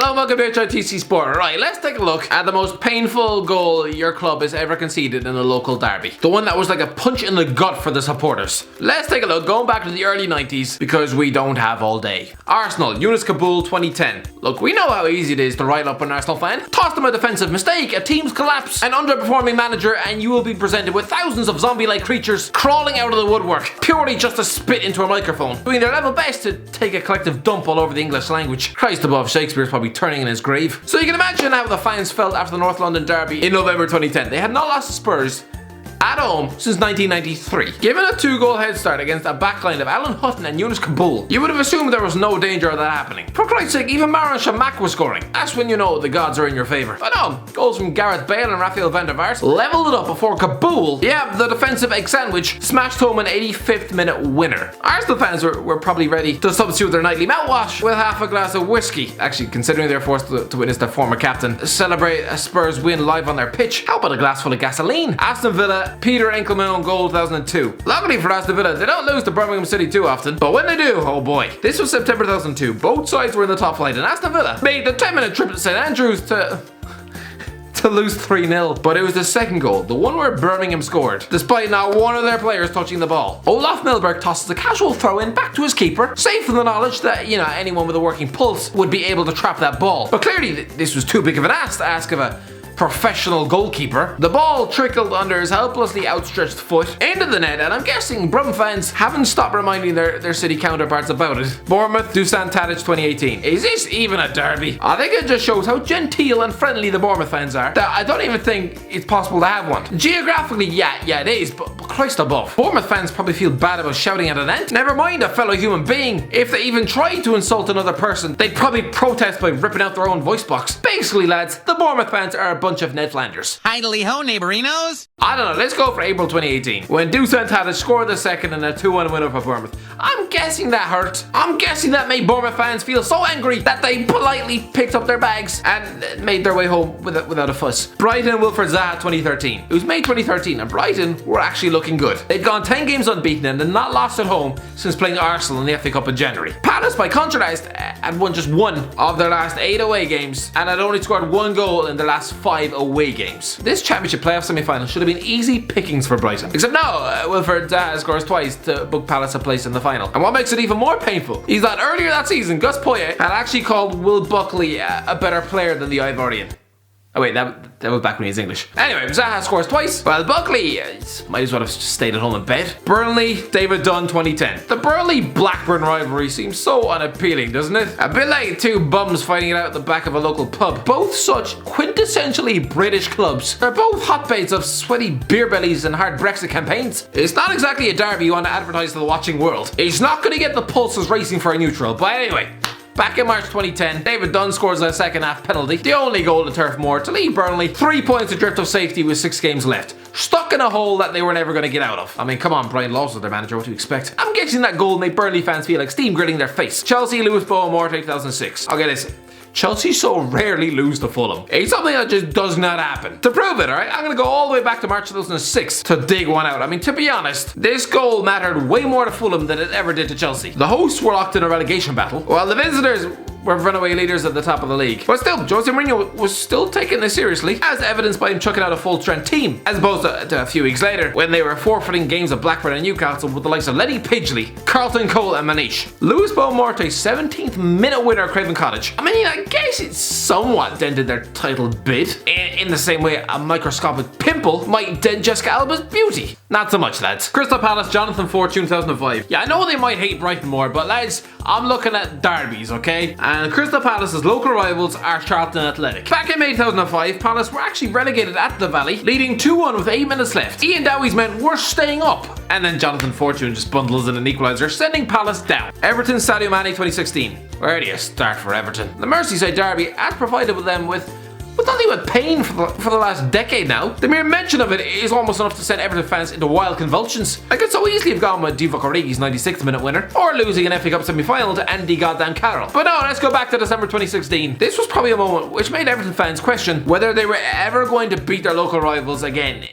Hello and welcome to HITC Sport. Right, let's take a look at the most painful goal your club has ever conceded in a local derby. The one that was like a punch in the gut for the supporters. Let's take a look going back to the early 90s because we don't have all day. Arsenal, Yunus Kabul 2010. Look, we know how easy it is to rile up an Arsenal fan. Toss them a defensive mistake, a team's collapse, an underperforming manager, and you will be presented with thousands of zombie-like creatures crawling out of the woodwork, purely just to spit into a microphone, doing their level best to take a collective dump all over the English language. Christ above, Shakespeare's probably turning in his grave. So you can imagine how the fans felt after the North London derby in November 2010. They had not lost to Spurs at home since 1993. Given a 2-goal head start against a backline of Alan Hutton and Yunus Kabul, you would have assumed there was no danger of that happening. For Christ's sake, even Marouane Chamakh was scoring. That's when you know the gods are in your favour. But no, goals from Gareth Bale and Raphael van der Vaart levelled it up before Kabul, the defensive egg sandwich, smashed home an 85th minute winner. Arsenal fans were probably ready to substitute their nightly mouthwash with half a glass of whiskey. Actually, considering they're forced to witness their former captain celebrate a Spurs win live on their pitch, how about a glass full of gasoline? Aston Villa, Peter Enkelman on goal 2002. Luckily for Aston Villa, they don't lose to Birmingham City too often, but when they do, oh boy. This was September 2002. Both sides were in the top flight and Aston Villa made the 10-minute trip to St Andrews to lose 3-0. But it was the second goal, the one where Birmingham scored, despite not one of their players touching the ball. Olaf Milberg tosses a casual throw-in back to his keeper, safe in the knowledge that, anyone with a working pulse would be able to trap that ball. But clearly, this was too big of an ask to ask of a professional goalkeeper. The ball trickled under his helplessly outstretched foot into the net, and I'm guessing Brum fans haven't stopped reminding their city counterparts about it. Bournemouth, Dusan Tadic 2018. Is this even a derby? I think it just shows how genteel and friendly the Bournemouth fans are, that I don't even think it's possible to have one. Geographically, yeah it is, but Christ above. Bournemouth fans probably feel bad about shouting at an ant. Never mind a fellow human being. If they even tried to insult another person, they'd probably protest by ripping out their own voice box. Basically, lads, the Bournemouth fans are a bunch of Ned Flanders. Idly ho, neighborinos. I don't know, let's go for April 2018, when Dusan Tadic scored the second in a 2-1 winner for Bournemouth. I'm guessing that hurt. I'm guessing that made Bournemouth fans feel so angry that they politely picked up their bags and made their way home without a fuss. Brighton and Wilfred Zaha 2013. It was May 2013 and Brighton were actually looking good. They'd gone 10 games unbeaten and had not lost at home since playing Arsenal in the FA Cup in January. Palace, by contrast, had won just one of their last 8 away games and had only scored 1 goal in their last 5 away games. This championship playoff semi-final should have been easy pickings for Brighton. Except no, Wilfred Zaha scores twice to book Palace a place in the final. And what makes it even more painful is that earlier that season, Gus Poyet had actually called Will Buckley a better player than the Ivorian. Oh wait, that was back when he was English. Anyway, Zaha scores twice, while Buckley might as well have stayed at home in bed. Burnley, David Dunn 2010. The Burnley-Blackburn rivalry seems so unappealing, doesn't it? A bit like two bums fighting it out at the back of a local pub. Both such quintessentially British clubs. They're both hotbeds of sweaty beer bellies and hard Brexit campaigns. It's not exactly a derby you want to advertise to the watching world. It's not going to get the pulses racing for a neutral, but anyway. Back in March 2010, David Dunn scores a second half penalty, the only goal to Turf Moor, to leave Burnley 3 points adrift of safety with 6 games left. Stuck in a hole that they were never going to get out of. I mean, come on, Brian Laws was their manager, what do you expect? I'm guessing that goal made Burnley fans feel like steam grilling their face. Chelsea, Lewis Bowen Morte 2006. Okay, listen. Chelsea so rarely lose to Fulham. It's something that just does not happen. To prove it, alright, I'm gonna go all the way back to March 2006 to dig one out. I mean, to be honest, this goal mattered way more to Fulham than it ever did to Chelsea. The hosts were locked in a relegation battle, while the visitors were runaway leaders at the top of the league. But still, Jose Mourinho was still taking this seriously, as evidenced by him chucking out a full-strength team, as opposed to a few weeks later, when they were forfeiting games of Blackburn and Newcastle with the likes of Lenny Pidgley, Carlton Cole and Manish. Lewis Bowen Morte's 17th minute winner at Craven Cottage. I mean, I guess it somewhat dented their title bid, in the same way a microscopic pimple might dent Jessica Alba's beauty. Not so much, lads. Crystal Palace, Jonathan Fortune 2005. Yeah, I know they might hate Brighton more, but lads, I'm looking at derbies, okay? And Crystal Palace's local rivals are Charlton Athletic. Back in May 2005, Palace were actually relegated at the Valley, leading 2-1 with 8 minutes left. Ian Dowie's men were staying up, and then Jonathan Fortune just bundles in an equaliser, sending Palace down. Everton, Sadio Mane 2016. Where do you start for Everton? The Merseyside derby has provided them with nothing but pain for the last decade now. The mere mention of it is almost enough to send Everton fans into wild convulsions. I could so easily have gone with Divock Origi's 96th minute winner, or losing an FA Cup semi-final to Andy goddamn Carroll. But no, let's go back to December 2016. This was probably a moment which made Everton fans question whether they were ever going to beat their local rivals again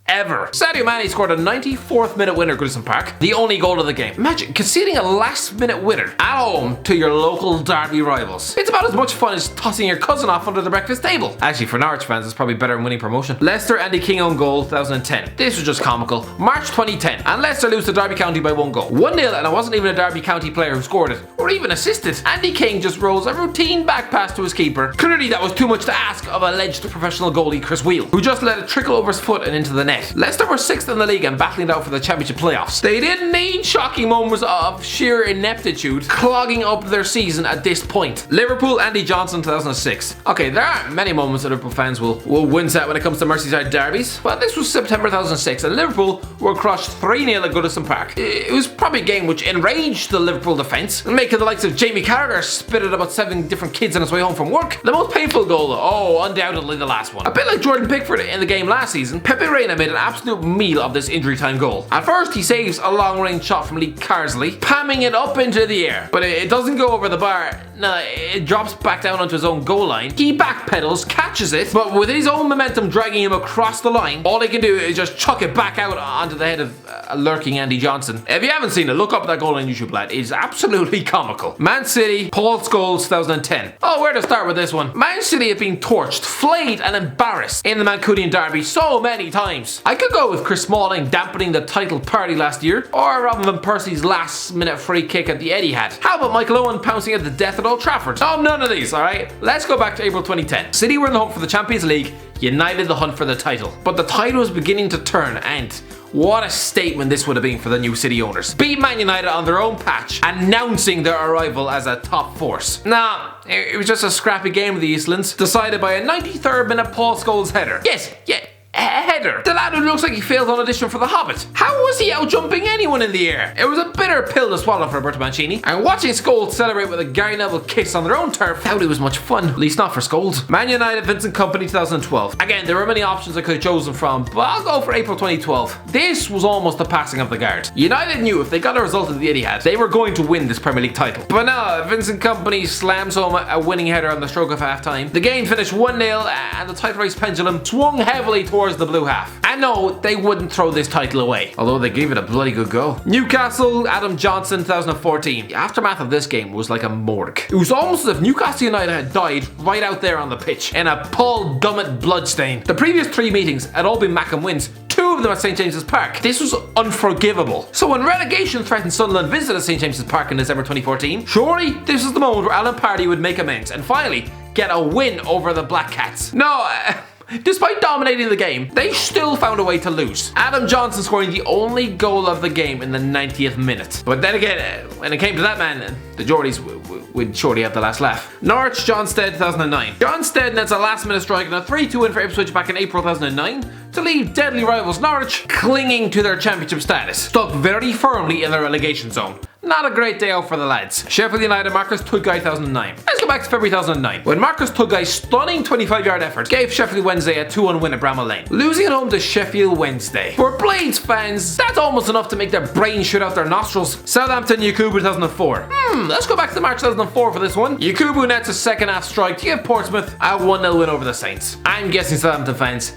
ever. Sadio Mane scored a 94th minute winner at Goodison Park, the only goal of the game. Imagine conceding a last minute winner at home to your local derby rivals. It's about as much fun as tossing your cousin off under the breakfast table. Actually, for Norwich fans, it's probably better than winning promotion. Leicester Andy King own goal 2010. This was just comical. March 2010, and Leicester lose to Derby County by 1 goal. 1-0, and it wasn't even a Derby County player who scored it, or even assisted. Andy King just rolls a routine back pass to his keeper. Clearly that was too much to ask of alleged professional goalie Chris Wheel, who just let it trickle over his foot and into the net. Leicester were 6th in the league and battling it out for the championship playoffs. They didn't need shocking moments of sheer ineptitude clogging up their season at this point. Liverpool Andy Johnson 2006. Okay, there aren't many moments that Liverpool fans will wince at when it comes to Merseyside derbies, but this was September 2006 and Liverpool were crushed 3-0 at Goodison Park. It was probably a game which enraged the Liverpool defence, making the likes of Jamie Carragher spit at about 7 different kids on his way home from work. The most painful goal, oh, undoubtedly the last one. A bit like Jordan Pickford in the game last season, Pepe Reina made an absolute meal of this injury time goal. At first, he saves a long range shot from Lee Carsley, pamming it up into the air, but it doesn't go over the bar. No, it drops back down onto his own goal line. He backpedals, catches it, but with his own momentum dragging him across the line, all he can do is just chuck it back out onto the head of a lurking Andy Johnson. If you haven't seen it, look up that goal on YouTube, lad. It's absolutely comical. Man City, Paul Scholes 2010. Oh, where to start with this one? Man City have been torched, flayed and embarrassed in the Mancunian derby so many times. I could go with Chris Smalling dampening the title party last year, or Robin Van Persie's last minute free kick at the Etihad. How about Michael Owen pouncing at the death at Old Trafford? Oh, none of these, alright? Let's go back to April 2010. City were in the hunt for the Champions League, United the hunt for the title. But the tide was beginning to turn, and what a statement this would have been for the new City owners. Beat Man United on their own patch, announcing their arrival as a top force. Nah, it was just a scrappy game of the Eastlands, decided by a 93rd minute Paul Scholes header. Yes, yeah, a header. The lad who looks like he failed on audition for The Hobbit. How was he out jumping anyone in the air? It was a bitter pill to swallow for Roberto Mancini, and watching Scholes celebrate with a Gary Neville kiss on their own turf, doubt it was much fun, at least not for Scholes. Man United Vincent Kompany 2012. Again, there were many options I could have chosen from, but I'll go for April 2012. This was almost the passing of the guard. United knew if they got a result at the Etihad, they were going to win this Premier League title. But no, Vincent Kompany slams home a winning header on the stroke of half time. The game finished 1-0 and the title race pendulum swung heavily towards the blue half. And no, they wouldn't throw this title away, although they gave it a bloody good go. Newcastle, Adam Johnson 2014. The aftermath of this game was like a morgue. It was almost as if Newcastle United had died right out there on the pitch in a Paul Dummett bloodstain. The previous 3 meetings had all been Mackem wins, 2 of them at St James's Park. This was unforgivable. So when relegation threatened Sunderland visited St James's Park in December 2014, surely this was the moment where Alan Pardew would make amends and finally get a win over the Black Cats. No, despite dominating the game, they still found a way to lose. Adam Johnson scoring the only goal of the game in the 90th minute. But then again, when it came to that man, the Geordies would surely have the last laugh. Norwich, John Stead 2009. John Stead nets a last minute strike and a 3-2 win for Ipswich back in April 2009 to leave deadly rivals Norwich clinging to their championship status, stuck very firmly in the relegation zone. Not a great day out for the lads. Sheffield United Marcus TUDGAY 2009. Let's go back to February 2009, when Marcus TUDGAY's stunning 25-yard effort gave Sheffield Wednesday a 2-1 win at Bramall Lane, losing at home to Sheffield Wednesday. For Blades fans, that's almost enough to make their brains shoot out their nostrils. Southampton Yakubu 2004. Let's go back to March 2004 for this one. Yakubu nets a second half strike to give Portsmouth a 1-0 win over the Saints. I'm guessing Southampton fans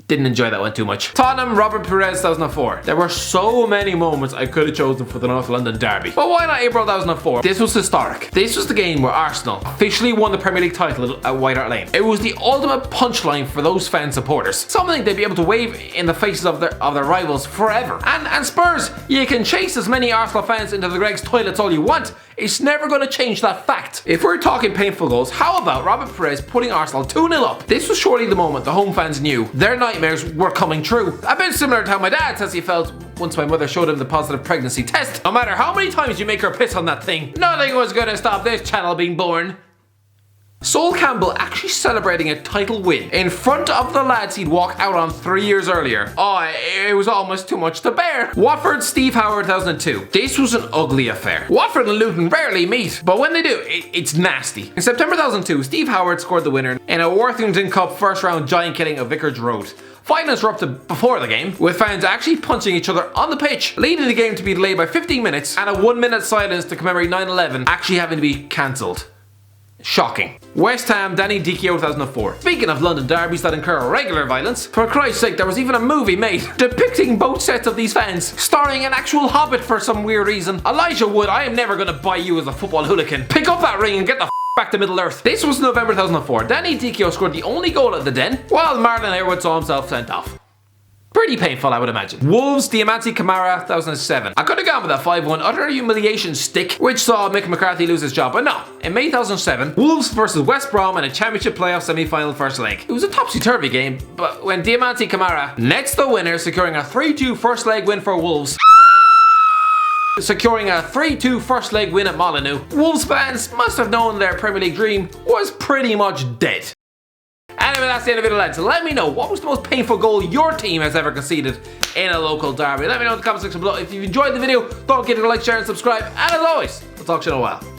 didn't enjoy that one too much. Tottenham, Robert Perez 2004. There were so many moments I could have chosen for the North London derby. But why not April 2004? This was historic. This was the game where Arsenal officially won the Premier League title at White Hart Lane. It was the ultimate punchline for those fan supporters. Something they'd be able to wave in the faces of their rivals forever. And Spurs, you can chase as many Arsenal fans into the Greg's toilets all you want. It's never going to change that fact. If we're talking painful goals, how about Robert Perez putting Arsenal 2-0 up? This was surely the moment the home fans knew their nightmares were coming true. A bit similar to how my dad says he felt once my mother showed him the positive pregnancy test. No matter how many times you make her piss on that thing, nothing was going to stop this channel being born. Sol Campbell actually celebrating a title win in front of the lads he'd walked out on 3 years earlier. Oh, it was almost too much to bear. Watford, Steve Howard 2002. This was an ugly affair. Watford and Luton rarely meet, but when they do, it's nasty. In September 2002, Steve Howard scored the winner in a Worthington Cup first round giant killing of Vicarage Road. Fighting erupted before the game, with fans actually punching each other on the pitch, leading the game to be delayed by 15 minutes and a 1 minute silence to commemorate 9/11 actually having to be cancelled. Shocking. West Ham, Danny Dicchio 2004. Speaking of London derbies that incur regular violence, for Christ's sake, there was even a movie made depicting both sets of these fans, starring an actual hobbit for some weird reason. Elijah Wood, I am never gonna buy you as a football hooligan. Pick up that ring and get the back to Middle Earth. This was November 2004. Danny Dicchio scored the only goal at the Den, while Marlon Harewood saw himself sent off. Pretty painful, I would imagine. Wolves, DIOMANSY, KAMARA, 2007. I could have gone with a 5-1 utter humiliation stick, which saw Mick McCarthy lose his job, but no. In May 2007, Wolves versus West Brom in a championship playoff semi-final first leg. It was a topsy-turvy game, but when DIOMANSY KAMARA nets the winner, securing a 3-2 first leg win for Wolves, securing a 3-2 first leg win at Molineux, Wolves fans must have known their Premier League dream was pretty much dead. Anyway, that's the end of the video, lads. Let me know, what was the most painful goal your team has ever conceded in a local derby? Let me know in the comment section below. If you've enjoyed the video, don't forget to like, share and subscribe. And as always, we'll talk to you in a while.